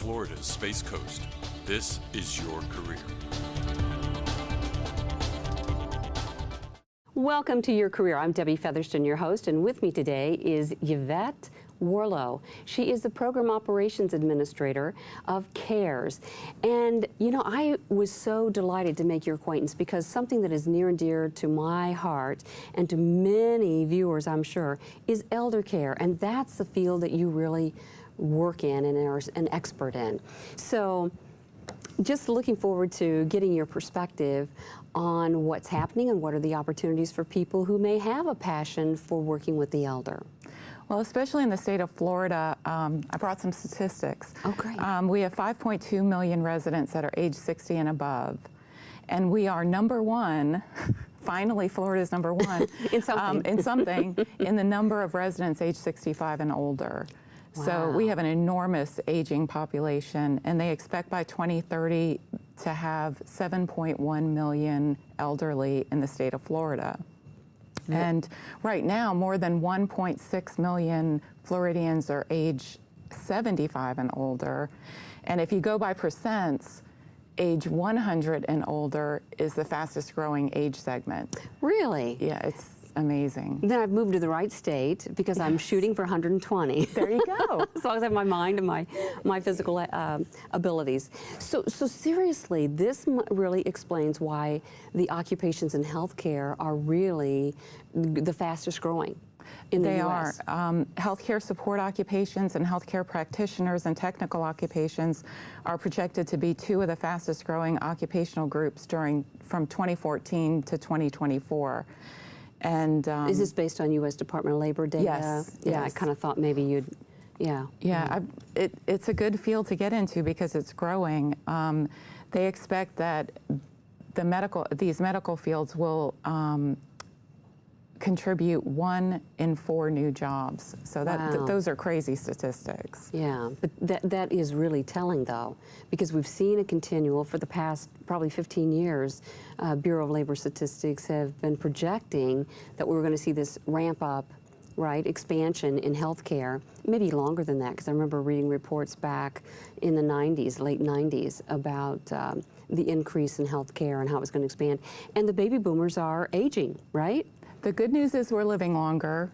Florida's Space Coast, this is your career. Welcome to Your Career. I'm Debbie Featherston, your host, and with me today is Yvette Worlow. She is the Program Operations Administrator of CARES. And, you know, I was so delighted to make your acquaintance because something that is near and dear to my heart and to many viewers, I'm sure, is elder care. And that's the field that you really work in and are an expert in. So, just looking forward to getting your perspective on what's happening and what are the opportunities for people who may have a passion for working with the elder. Well, especially in the state of Florida, I brought some statistics. Oh, great. We have 5.2 million residents that are age 60 and above, and we are number one. Finally, Florida's number one in something. In the number of residents age 65 and older. Wow. So we have an enormous aging population, and they expect by 2030 to have 7.1 million elderly in the state of Florida. And right now, more than 1.6 million Floridians are age 75 and older. And if you go by percents, age 100 and older is the fastest growing age segment. Really? Yeah, it's amazing. Then I've moved to the right state because I'm shooting for 120. There you go. As long as I have my mind and my physical abilities. So seriously, this really explains why the occupations in healthcare are really the fastest growing in the U.S. They are. Healthcare support occupations and healthcare practitioners and technical occupations are projected to be two of the fastest growing occupational groups from 2014 to 2024. And is this based on U.S. Department of Labor data? Yes. Yeah, yes. I kind of thought maybe you'd, yeah. Yeah, it's a good field to get into because it's growing. They expect that these medical fields will contribute 1 in 4 new jobs. So that those are crazy statistics. Yeah, but that is really telling though, because we've seen a continual for the past probably 15 years. Bureau of Labor Statistics have been projecting that we're going to see this ramp up, right, expansion in healthcare, maybe longer than that, because I remember reading reports back in the 90s, late 90s, about the increase in healthcare and how it was going to expand. And the baby boomers are aging, right? The good news is we're living longer.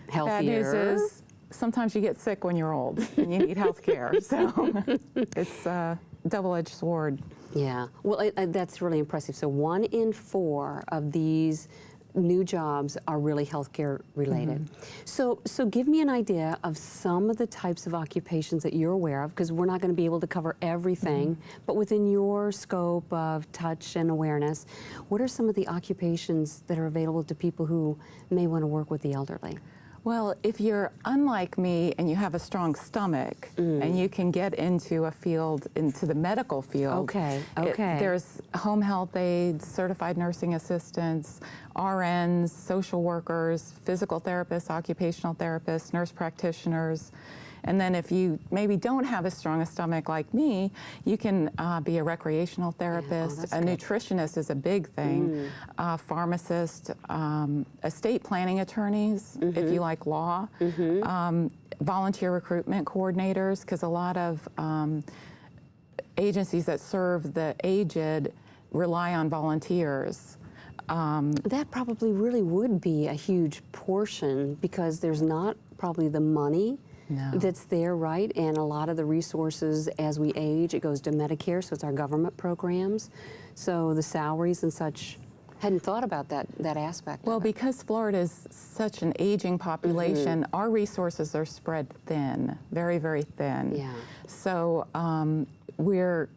Healthier. Bad news is sometimes you get sick when you're old and you need health care. So it's a double-edged sword. Yeah, well, that's really impressive. So 1 in 4 of these new jobs are really healthcare related. Mm-hmm. So give me an idea of some of the types of occupations that you're aware of, because we're not going to be able to cover everything, but within your scope of touch and awareness, what are some of the occupations that are available to people who may want to work with the elderly? Well, if you're unlike me and you have a strong stomach and you can get into a field, into the medical field. Okay. There's home health aides, certified nursing assistants, RNs, social workers, physical therapists, occupational therapists, nurse practitioners. And then if you maybe don't have as strong a stomach like me, you can be a recreational therapist. A nutritionist is a big thing. Pharmacist, estate planning attorneys, if you like law. Volunteer recruitment coordinators, because a lot of agencies that serve the aged rely on volunteers. That probably really would be a huge portion because there's not probably the money that's there, right? And a lot of the resources as we age, it goes to Medicare, so it's our government programs. So the salaries and such, hadn't thought about that aspect. Well, because Florida is such an aging population, our resources are spread thin, very, very thin. Yeah. So we're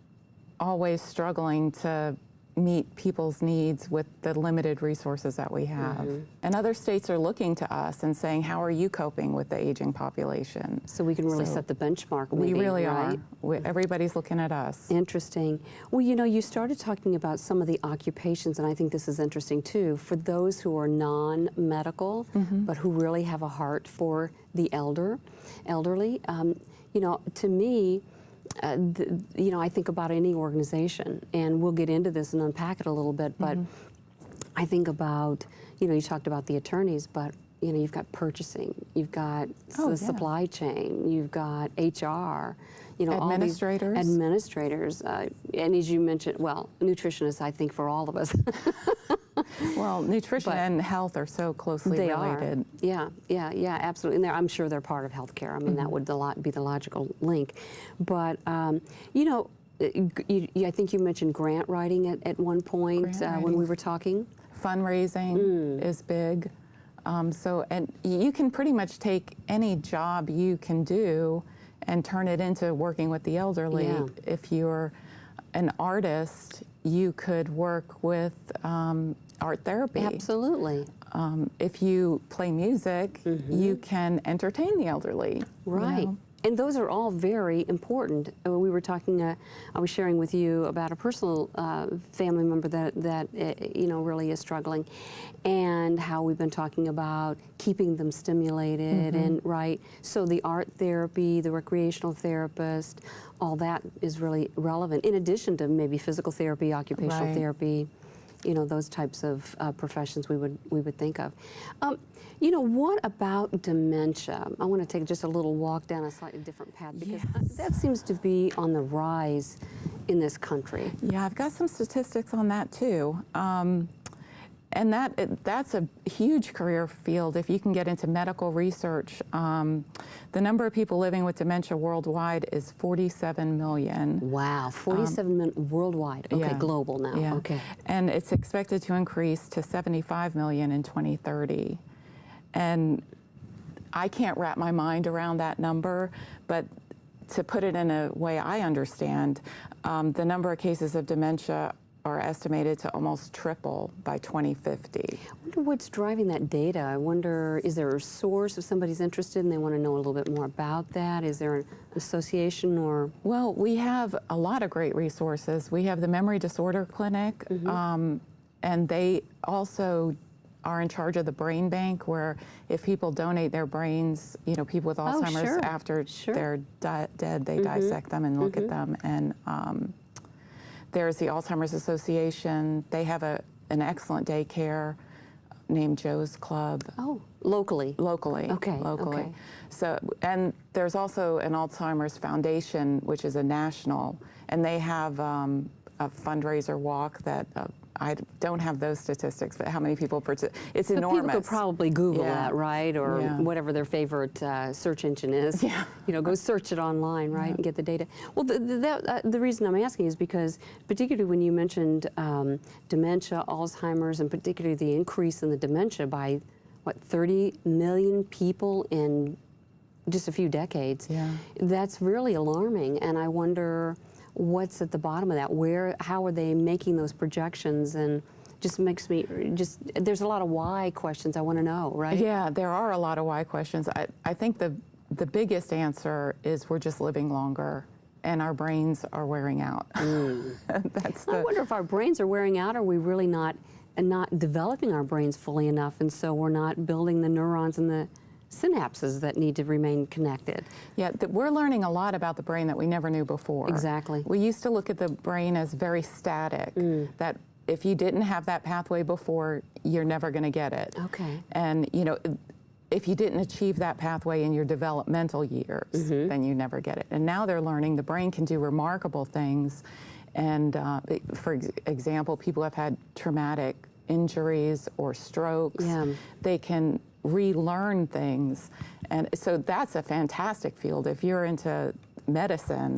always struggling to meet people's needs with the limited resources that we have. And other states are looking to us and saying, how are you coping with the aging population? So we can really set the benchmark, maybe, we really right? are. Everybody's looking at us. Interesting. Well, you know, you started talking about some of the occupations, and I think this is interesting too, for those who are non-medical, but who really have a heart for the elderly. You know, to me, you know, I think about any organization, and we'll get into this and unpack it a little bit, but I think about, you know, you talked about the attorneys, but, you know, you've got purchasing, you've got the supply chain, you've got HR, Administrators. All these administrators, and as you mentioned, well, nutritionists, I think, for all of us. Well, nutrition and health are so closely related. Yeah, absolutely. And I'm sure they're part of healthcare. I mean, that would be the logical link. But, I think you mentioned grant writing at one point when we were talking. Fundraising is big. And you can pretty much take any job you can do and turn it into working with the elderly. Yeah. If you're an artist, you could work with art therapy. Absolutely. If you play music, you can entertain the elderly. Right. You know? And those are all very important. We were talking, I was sharing with you about a personal family member that really is struggling, and how we've been talking about keeping them stimulated and right. So the art therapy, the recreational therapist, all that is really relevant, in addition to maybe physical therapy, occupational therapy, those types of professions we would think of. What about dementia? I want to take just a little walk down a slightly different path, because that seems to be on the rise in this country. Yeah, I've got some statistics on that too. And that's a huge career field if you can get into medical research. The number of people living with dementia worldwide is 47 million. Wow, 47 million worldwide. Okay, global now. Yeah. Okay. And it's expected to increase to 75 million in 2030. And I can't wrap my mind around that number, but to put it in a way I understand, the number of cases of dementia are estimated to almost triple by 2050. I wonder what's driving that data. I wonder, is there a source if somebody's interested and they want to know a little bit more about that? Is there an association or? Well, we have a lot of great resources. We have the Memory Disorder Clinic, and they also are in charge of the brain bank, where if people donate their brains, people with Alzheimer's, after they're dead, they dissect them and look at them. And there's the Alzheimer's Association. They have an excellent daycare named Joe's Club. Oh, locally. Locally. Okay. Locally. Okay. So, and there's also an Alzheimer's Foundation, which is a national, and they have a fundraiser walk that I don't have those statistics, but how many people participate? It's enormous. People could probably Google that, right? Or whatever their favorite search engine is. Yeah. Go search it online, right, and get the data. Well, the reason I'm asking is because, particularly when you mentioned dementia, Alzheimer's, and particularly the increase in the dementia by, 30 million people in just a few decades, that's really alarming. And I wonder what's at the bottom of that. How are they making those projections? And just makes me, there's a lot of why questions I want to know, right? Yeah, there are a lot of why questions. I think the biggest answer is we're just living longer and our brains are wearing out. I wonder if our brains are wearing out, or are we really not developing our brains fully enough, and so we're not building the neurons and the synapses that need to remain connected. Yeah, we're learning a lot about the brain that we never knew before. Exactly. We used to look at the brain as very static, that if you didn't have that pathway before, you're never going to get it. Okay. And, if you didn't achieve that pathway in your developmental years, then you never get it. And now they're learning the brain can do remarkable things. And for example, people have had traumatic injuries or strokes. They can relearn things, and so that's a fantastic field. If you're into medicine,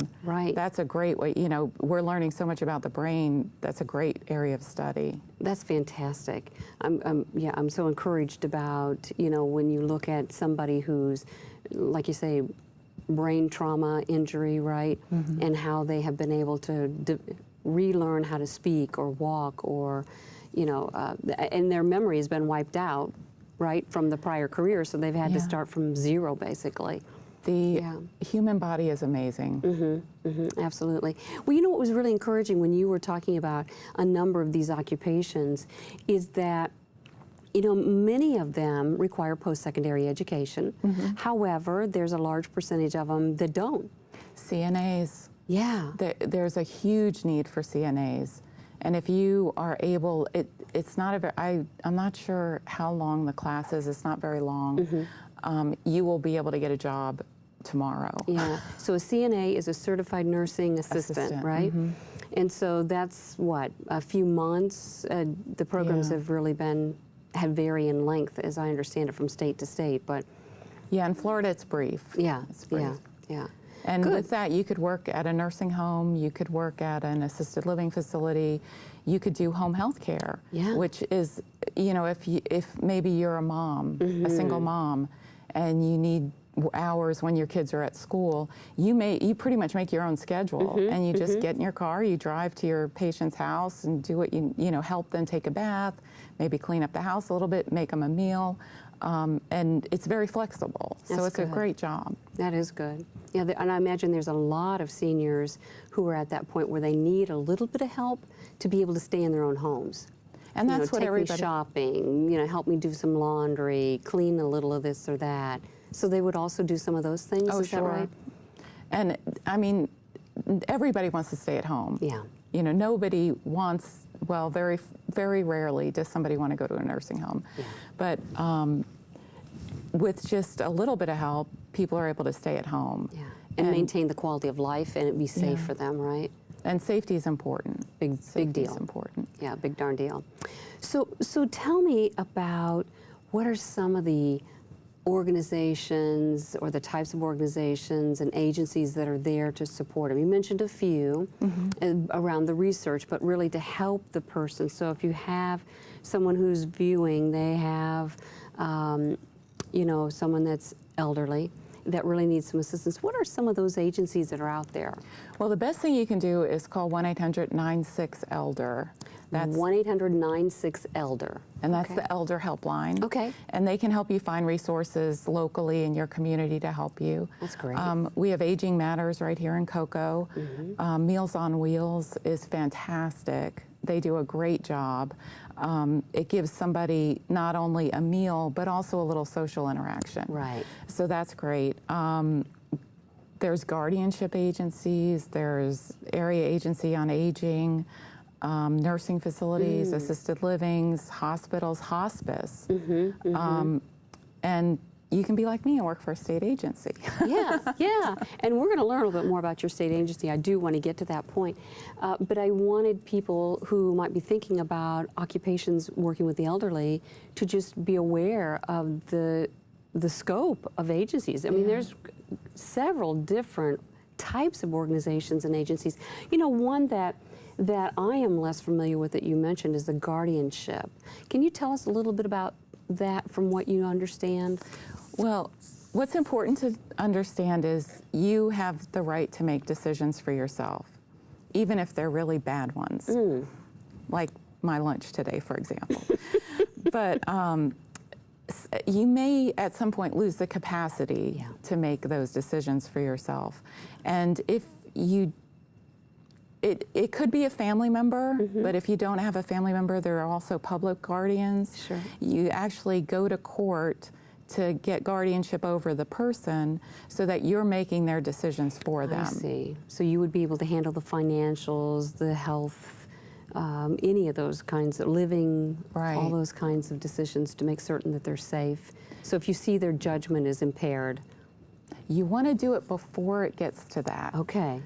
that's a great way. We're learning so much about the brain. That's a great area of study. That's fantastic. I'm so encouraged about when you look at somebody who's, like you say, brain trauma, injury, right, and how they have been able to relearn how to speak or walk, or and their memory has been wiped out, right, from the prior career, so they've had to start from zero, basically. The human body is amazing. Absolutely. Well, what was really encouraging when you were talking about a number of these occupations is that, many of them require post-secondary education. However, there's a large percentage of them that don't. CNAs. Yeah. There's a huge need for CNAs. And if you are able, it's not I'm not sure how long the class is. It's not very long. You will be able to get a job tomorrow. Yeah. So a CNA is a certified nursing assistant, right? Mm-hmm. And so that's what, a few months? The programs Yeah. have really have vary in length, as I understand it, from state to state. But Yeah, in Florida it's brief. yeah, It's brief. yeah. And Good. with that, you could work at a nursing home, you could work at an assisted living facility, you could do home health care, Yeah. which is, if maybe you're a mom, Mm-hmm. a single mom, and you need hours when your kids are at school, you pretty much make your own schedule, Mm-hmm. and you just get in your car, you drive to your patient's house and do what help them take a bath, maybe clean up the house a little bit, make them a meal. And it's very flexible, so That's it's a good. great job. That is good. Yeah, and I imagine there's a lot of seniors who are at that point where they need a little bit of help to be able to stay in their own homes. And that's what take everybody. me shopping, help me do some laundry, clean a little of this or that. So they would also do some of those things, Oh, is sure. that right? And I mean, everybody wants to stay at home. Yeah. Nobody wants. Well, very, very rarely does somebody want to go to a nursing home. Yeah. But with just a little bit of help, people are able to stay at home. Yeah. And maintain the quality of life and it be safe Yeah. for them, right? And safety is important. Big Safety deal. is important. Yeah, big darn deal. So tell me about what are some of the organizations or the types of organizations and agencies that are there to support them. You mentioned a few around the research, but really to help the person. So if you have someone who's viewing, they have, someone that's elderly that really needs some assistance. What are some of those agencies that are out there? Well, the best thing you can do is call 1-800-96-ELDER. That's 1-800-96-ELDER. And that's the Elder Helpline. Okay. And they can help you find resources locally in your community to help you. That's great. We have Aging Matters right here in Cocoa. Meals on Wheels is fantastic. They do a great job. It gives somebody not only a meal, but also a little social interaction. Right. So that's great. There's guardianship agencies. There's Area Agency on Aging. Nursing facilities, assisted livings, hospitals, hospice. And you can be like me and work for a state agency. Yeah. And we're going to learn a little bit more about your state agency. I do want to get to that point. But I wanted people who might be thinking about occupations working with the elderly to just be aware of the scope of agencies. I mean, there's several different types of organizations and agencies. One that I am less familiar with that you mentioned is the Guardianship. Can you tell us a little bit about that from what you understand? Well, what's important to understand is you have the right to make decisions for yourself, even if they're really bad ones, like my lunch today, for example. But you may at some point lose the capacity to make those decisions for yourself. And if you It could be a family member, but if you don't have a family member, there are also public guardians. Sure. You actually go to court to get guardianship over the person so that you're making their decisions for them. I see. So you would be able to handle the financials, the health, any of those kinds of living, all those kinds of decisions to make certain that they're safe. So if you see their judgment is impaired. You want to do it before it gets to that. Okay.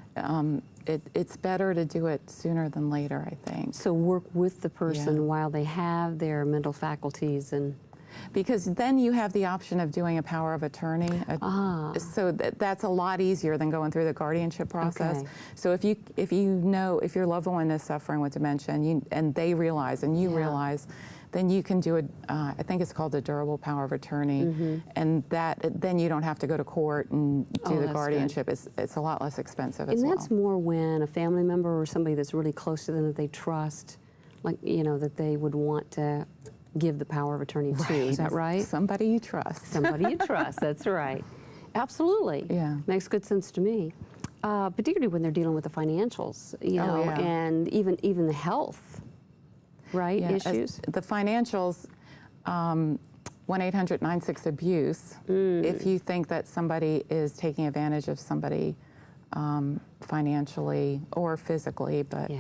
It's better to do it sooner than later, I think. So work with the person while they have their mental faculties and... Because then you have the option of doing a power of attorney. So that's a lot easier than going through the guardianship process. Okay. So if your loved one is suffering with dementia and they realize and you realize, then you can do I think it's called a durable power of attorney, and then you don't have to go to court and do the guardianship. It's a lot less expensive as well. And that's more when a family member or somebody that's really close to them that they trust, like, that they would want to give the power of attorney to. Is that right? Somebody you trust. Somebody you trust, that's right. Absolutely. Yeah. Makes good sense to me. Particularly when they're dealing with the financials, and even the health, right, issues. The financials, 1-800-96-ABUSE, if you think that somebody is taking advantage of somebody financially or physically, but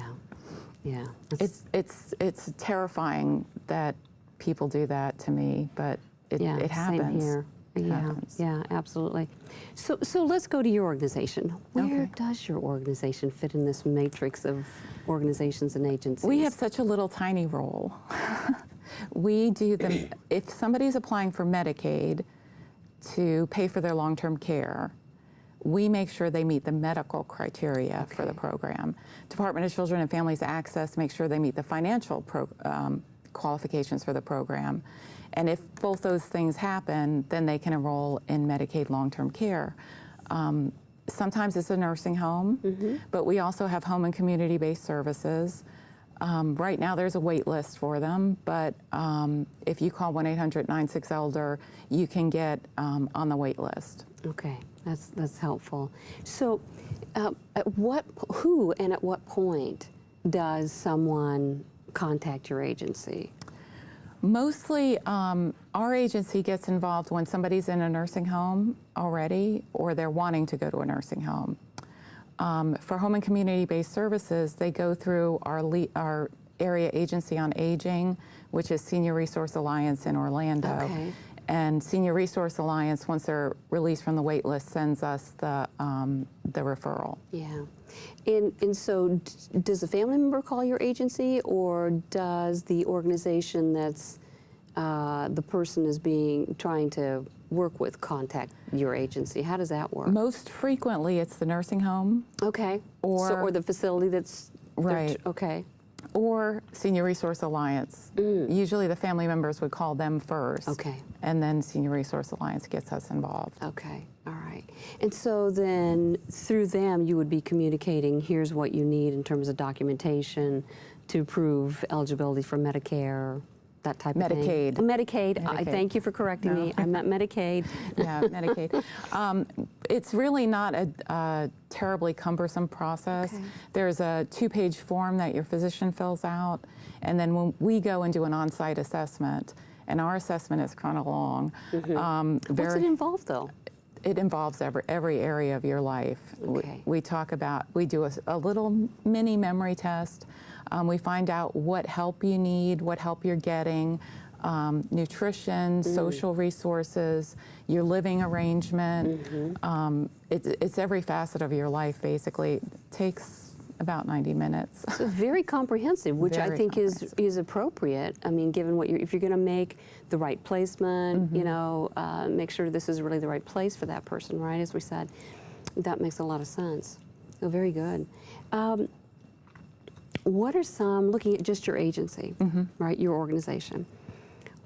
it's terrifying that people do that to me, but it happens. Same here. happens. Yeah, absolutely. So let's go to your organization. Where does your organization fit in this matrix of organizations and agencies? We have such a little tiny role. We do them, if somebody's applying for Medicaid to pay for their long-term care, we make sure they meet the medical criteria for the program. Department of Children and Families Access makes sure they meet the financial qualifications for the program. And if both those things happen, then they can enroll in Medicaid long-term care. Sometimes it's a nursing home, but we also have home and community-based services. Right now there's a wait list for them, but if you call 1-800-96-ELDER, you can get on the wait list. Okay, that's helpful. So who and at what point does someone contact your agency? Mostly, our agency gets involved when somebody's in a nursing home already, or they're wanting to go to a nursing home. For home and community-based services, they go through our area agency on aging, which is Senior Resource Alliance in Orlando. Okay. And Senior Resource Alliance, once they're released from the wait list, sends us the referral. Yeah. And so does a family member call your agency, or does the organization that's the person is trying to work with contact your agency? How does that work? Most frequently, it's the nursing home. Okay. Or the facility that's... Right. Okay. Or Senior Resource Alliance. Usually the family members would call them first. Okay. And then Senior Resource Alliance gets us involved. Okay. All right. And so then through them, you would be communicating, here's what you need in terms of documentation to prove eligibility for Medicare, that type of thing. Medicaid. I thank you for correcting me. I meant Medicaid. Yeah, Medicaid. It's really not a terribly cumbersome process. Okay. There's a 2-page form that your physician fills out, and then when we go and do an on-site assessment, and our assessment is kind of long. What's it involve, though? It involves every area of your life. Okay. We do a little mini memory test. We find out what help you need, what help you're getting, nutrition, social resources, your living arrangement. It's every facet of your life, basically. It takes about 90 minutes. So very comprehensive, which I think is appropriate. I mean, given what if you're going to make the right placement, you know, make sure this is really the right place for that person, right? As we said, that makes a lot of sense. Oh, very good. What are some, looking at just your agency, right, your organization,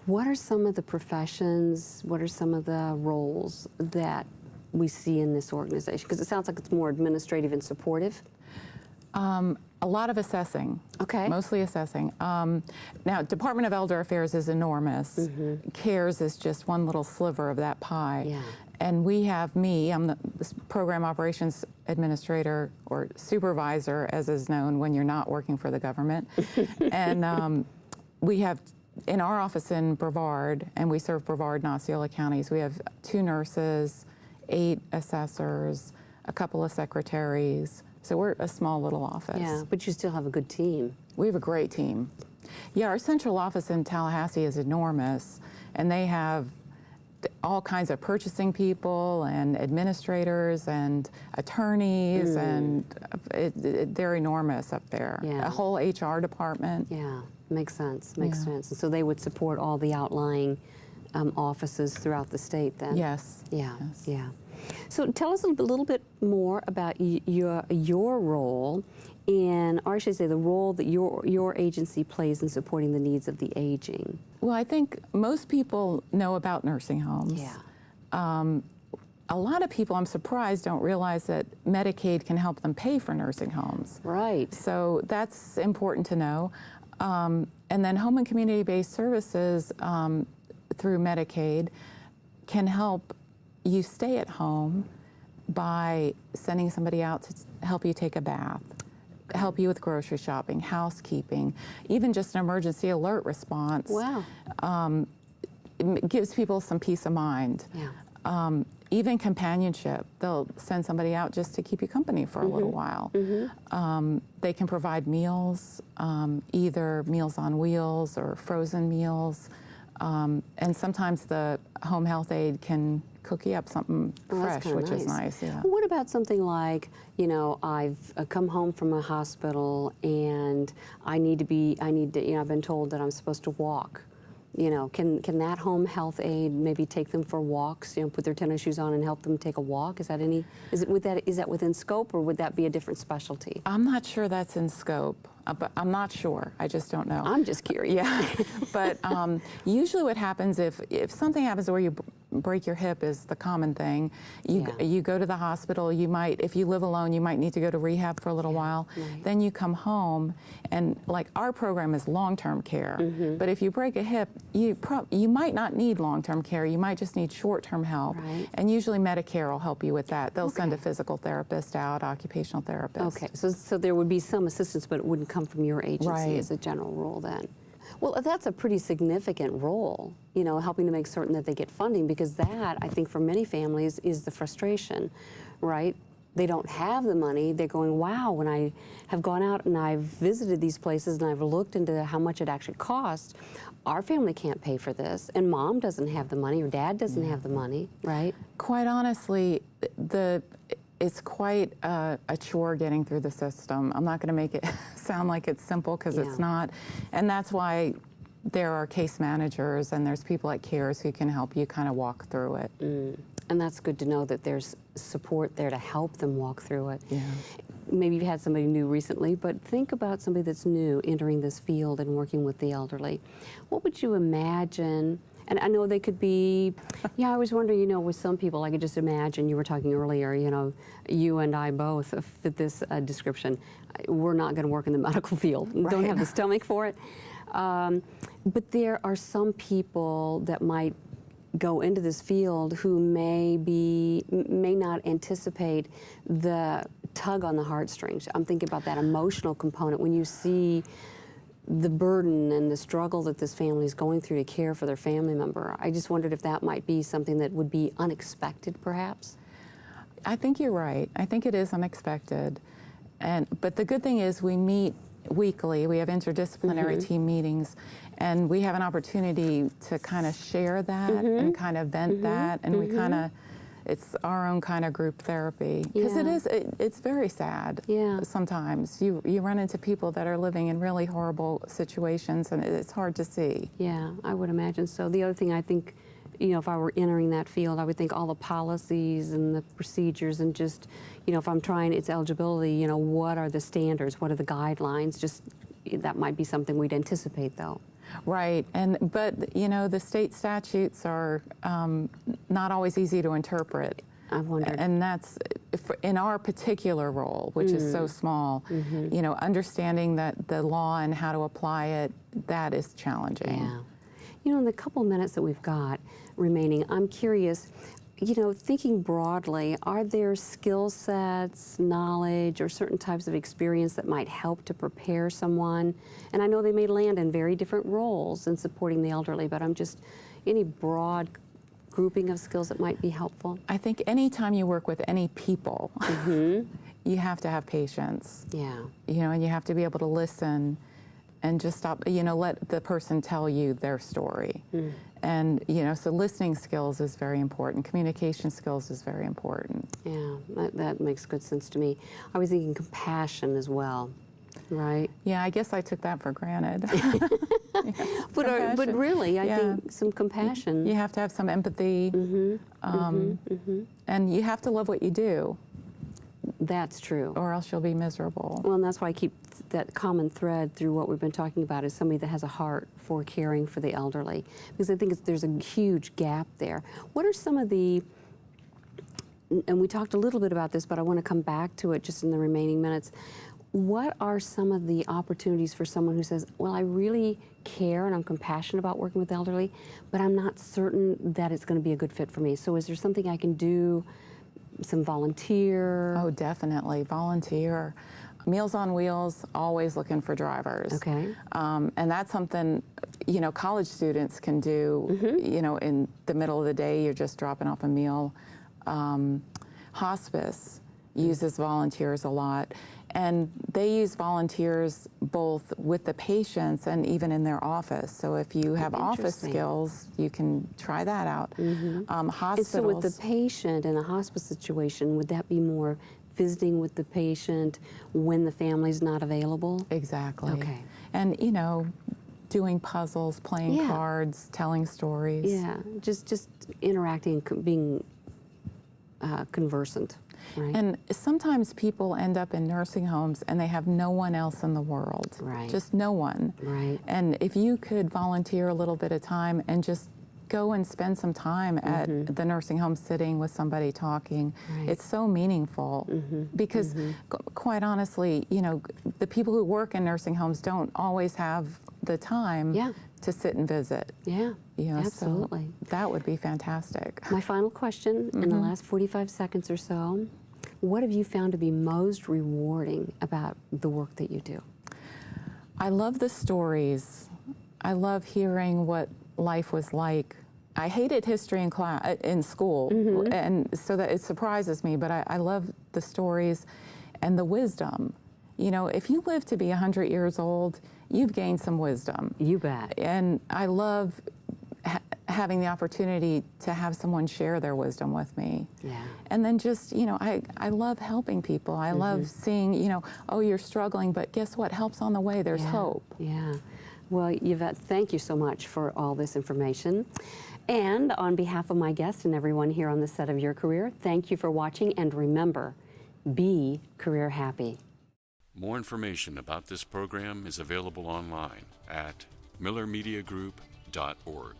what are some of the professions, what are some of the roles that we see in this organization? Because it sounds like it's more administrative and supportive. A lot of assessing. Okay. Mostly assessing. Now, Department of Elder Affairs is enormous. CARES is just one little sliver of that pie. Yeah. And we have I'm the Program Operations Administrator, or Supervisor, as is known when you're not working for the government. And we have, in our office in Brevard, and we serve Brevard and Osceola counties, we have 2 nurses, 8 assessors, a couple of secretaries. So we're a small little office. Yeah, but you still have a good team. We have a great team. Yeah, our central office in Tallahassee is enormous, and they have all kinds of purchasing people and administrators and attorneys, and they're enormous up there. Yeah. A whole HR department. Yeah, makes sense, makes sense. And so they would support all the outlying offices throughout the state then? Yes. Yeah, Yes. yeah. So tell us a little bit more about your role in, or I should say the role that your agency plays in supporting the needs of the aging. Well, I think most people know about nursing homes. Yeah. A lot of people, I'm surprised, don't realize that Medicaid can help them pay for nursing homes. Right. So that's important to know. And then home and community-based services through Medicaid can help you stay at home by sending somebody out to help you take a bath, help you with grocery shopping, housekeeping, even just an emergency alert response. Wow. It gives people some peace of mind. Yeah. Even companionship. They'll send somebody out just to keep you company for a little while. They can provide meals, either Meals on Wheels or frozen meals. And sometimes the home health aide can cook you up something fresh, which is nice. Yeah. What about something like, I've come home from a hospital and I've been told that I'm supposed to walk. Can that home health aide maybe take them for walks, put their tennis shoes on and help them take a walk? Is that within scope, or would that be a different specialty? I'm not sure that's in scope, but I'm not sure. I just don't know. I'm just curious. Yeah, but usually what happens if something happens where you break your hip is the common thing. You go to the hospital. You might, if you live alone, you might need to go to rehab for a little while. Right. Then you come home, and like our program is long-term care. But if you break a hip, you might not need long-term care. You might just need short-term help. Right. And usually Medicare will help you with that. They'll send a physical therapist out, occupational therapist. Okay, so there would be some assistance, but it wouldn't come from your agency Right. as a general rule then. Well, that's a pretty significant role, helping to make certain that they get funding, because that, I think, for many families is the frustration, right? They don't have the money. They're going, wow, when I have gone out and I've visited these places and I've looked into how much it actually costs, our family can't pay for this, and mom doesn't have the money, or dad doesn't have the money, right? Quite honestly, it's quite a chore getting through the system. I'm not going to make it sound like it's simple, because it's not. And that's why there are case managers and there's people at CARES who can help you kind of walk through it. And that's good to know that there's support there to help them walk through it. Yeah. Maybe you've had somebody new recently, but think about somebody that's new entering this field and working with the elderly. What would you imagine? And I know they could be, I was wondering, with some people, I could just imagine, you were talking earlier, you and I both fit this description. We're not going to work in the medical field. Right. Don't have the stomach for it. But there are some people that might go into this field who may not anticipate the tug on the heartstrings. I'm thinking about that emotional component when you see the burden and the struggle that this family is going through to care for their family member. I just wondered if that might be something that would be unexpected, perhaps. I think you're right. I think it is unexpected. But the good thing is we meet weekly. We have interdisciplinary team meetings, and we have an opportunity to kind of share that and kind of vent that, and we kind of, it's our own kind of group therapy, because it's very sad. Sometimes you run into people that are living in really horrible situations, and it's hard to see. Yeah, I would imagine so. The other thing I think, if I were entering that field, I would think all the policies and the procedures, and just, if I'm trying its eligibility, what are the standards, what are the guidelines? Just that might be something we'd anticipate, though. Right, but the state statutes are not always easy to interpret. I wondered. And that's, in our particular role, which is so small, understanding that the law and how to apply it, that is challenging. Yeah. In the couple minutes that we've got remaining, I'm curious, thinking broadly, are there skill sets, knowledge, or certain types of experience that might help to prepare someone? And I know they may land in very different roles in supporting the elderly, but any broad grouping of skills that might be helpful? I think anytime you work with any people, you have to have patience. Yeah. And you have to be able to listen and just stop, let the person tell you their story. And, so listening skills is very important. Communication skills is very important. Yeah, that makes good sense to me. I was thinking compassion as well, right? Yeah, I guess I took that for granted. But really, I think some compassion. You have to have some empathy, and you have to love what you do. That's true. Or else you'll be miserable. Well, and that's why I keep that common thread through what we've been talking about is somebody that has a heart for caring for the elderly. Because I think there's a huge gap there. What are some of the, and we talked a little bit about this, but I want to come back to it just in the remaining minutes. What are some of the opportunities for someone who says, well, I really care and I'm compassionate about working with the elderly, but I'm not certain that it's going to be a good fit for me. So is there something I can do? Some volunteer? Oh, definitely, volunteer. Meals on Wheels, always looking for drivers. Okay. And that's something, college students can do, in the middle of the day, you're just dropping off a meal. Hospice, uses volunteers a lot. And they use volunteers both with the patients and even in their office. So if you have office skills, you can try that out. Hospitals. And so with the patient in a hospice situation, would that be more visiting with the patient when the family's not available? Exactly. Okay. And, you know, doing puzzles, playing cards, telling stories. Yeah, just interacting, being conversant. Right. And sometimes people end up in nursing homes and they have no one else in the world. Right. Just no one. Right. And if you could volunteer a little bit of time and just go and spend some time at the nursing home sitting with somebody talking, it's so meaningful. Because quite honestly, you know, the people who work in nursing homes don't always have the time to sit and visit. Yeah, you know, absolutely. So that would be fantastic. My final question in the last 45 seconds or so, what have you found to be most rewarding about the work that you do? I love the stories. I love hearing what life was like. I hated history in school, and so that it surprises me, but I love the stories and the wisdom. You know, if you live to be 100 years old, you've gained some wisdom. You bet. And I love having the opportunity to have someone share their wisdom with me. Yeah. And then just, you know, I love helping people. I love seeing, you know, oh, you're struggling, but guess what? Help's on the way. There's hope. Yeah. Well, Yvette, thank you so much for all this information. And on behalf of my guest and everyone here on the set of Your Career, thank you for watching, and remember, be career happy. More information about this program is available online at millermediagroup.org.